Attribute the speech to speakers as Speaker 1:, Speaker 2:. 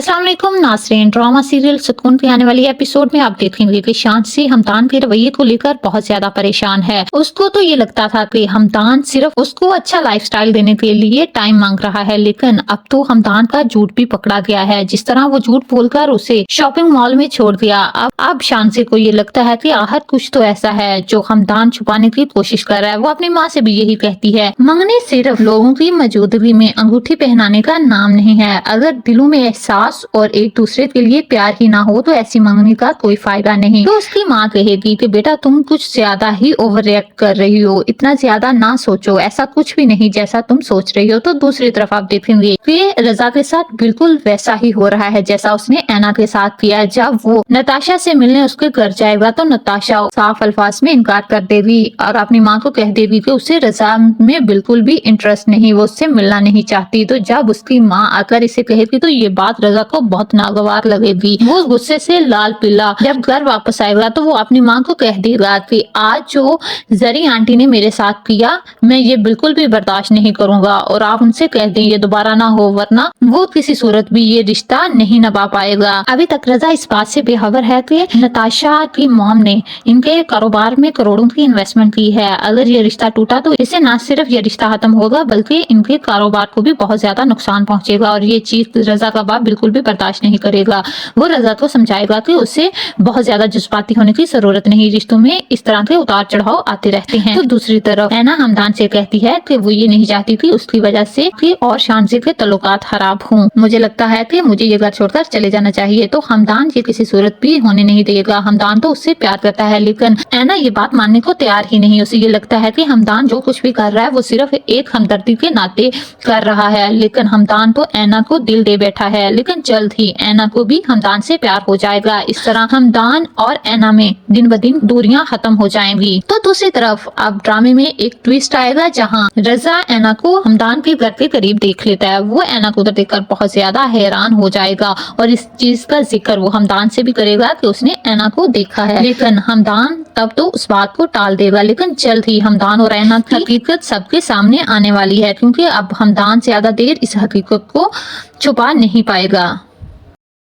Speaker 1: अस्सलाम वालेकुम नाज़रीन, ड्रामा सीरियल सुकून के आने वाली एपिसोड में आप देखेंगे कि शांसी हमदान के रवैये को लेकर बहुत ज्यादा परेशान है। उसको तो ये लगता था कि हमदान सिर्फ उसको अच्छा लाइफस्टाइल देने के लिए टाइम मांग रहा है, लेकिन अब तो हमदान का झूठ भी पकड़ा गया है। जिस तरह वो झूठ बोलकर उसे शॉपिंग मॉल में छोड़ दिया, अब शांसी को ये लगता है कि आखिर कुछ तो ऐसा है जो हमदान छुपाने की कोशिश कर रहा है। वो अपनी माँ से भी यही कहती है, मंगनी सिर्फ लोगों की मौजूदगी में अंगूठी पहनाने का नाम नहीं है। अगर दिलों में एहसास और एक दूसरे के लिए प्यार ही ना हो तो ऐसी मंगनी का कोई फायदा नहीं। तो उसकी माँ कहेगी कि बेटा तुम कुछ ज्यादा ही ओवर रिएक्ट कर रही हो, इतना ज्यादा ना सोचो, ऐसा कुछ भी नहीं जैसा तुम सोच रही हो। तो दूसरी तरफ आप देखेंगे कि रजा के साथ बिल्कुल वैसा ही हो रहा है जैसा उसने ऐना के साथ किया। जब वो नताशा से मिलने उसके घर जाएगा तो नताशा साफ अल्फाज में इनकार कर देगी और अपनी माँ को कह देगी कि उसे रजा में बिल्कुल भी इंटरेस्ट नहीं, वो उससे मिलना नहीं चाहती। तो जब उसकी माँ आकर इसे कहेगी तो ये बात रजा को बहुत नागवार लगेगी। वो गुस्से से लाल पीला जब घर वापस आएगा तो वो अपनी माँ को कह देगा कि आज जो जरी आंटी ने मेरे साथ किया मैं ये बिल्कुल भी बर्दाश्त नहीं करूंगा और आप उनसे कह दें ये दोबारा ना हो, वरना वो किसी सूरत भी ये रिश्ता नहीं निभा पाएगा। अभी तक रजा इस बात से बेखबर है कि नताशा की मॉम ने इनके कारोबार में करोड़ों की इन्वेस्टमेंट की है। अगर ये रिश्ता टूटा तो इससे न सिर्फ ये रिश्ता खत्म होगा बल्कि इनके कारोबार को भी बहुत ज्यादा नुकसान पहुंचेगा और ये चीज रजा का बाप बिल्कुल भी बर्दाश्त नहीं करेगा। वो रजा को समझाएगा कि उसे बहुत ज्यादा जज्बाती होने की जरूरत नहीं, रिश्तों में इस तरह के उतार चढ़ाव आते रहते हैं। तो दूसरी तरफ ऐना हमदान से कहती है कि वो ये नहीं चाहती थी उसकी वजह से कि और शांसी के तल्लुकात खराब हों। मुझे लगता है कि मुझे ये घर छोड़कर चले जाना चाहिए। तो हमदान ये किसी सूरत भी होने नहीं देगा। हमदान तो उससे प्यार करता है, लेकिन ऐना ये बात मानने को तैयार ही नहीं। उसे ये लगता है कि हमदान जो कुछ भी कर रहा है वो सिर्फ एक हमदर्दी के नाते कर रहा है, लेकिन हमदान तो ऐना को दिल दे बैठा है। लेकिन जल्द ही ऐना को भी हमदान से प्यार हो जाएगा। इस तरह हमदान और ऐना में दिन ब दिन दूरियां खत्म हो जाएंगी। तो दूसरी तरफ अब ड्रामे में एक ट्विस्ट आएगा जहां रजा ऐना को हमदान के घर के करीब देख लेता है। वो ऐना को उधर देखकर बहुत ज्यादा हैरान हो जाएगा और इस चीज का जिक्र वो हमदान से भी करेगा कि उसने ऐना को देखा है, लेकिन हमदान तब तो उस बात को टाल देगा। लेकिन जल्द ही हमदान और ऐना की हकीकत सबके सामने आने वाली है, क्योंकि अब हमदान ज्यादा देर इस हकीकत को छुपा नहीं पाएगा।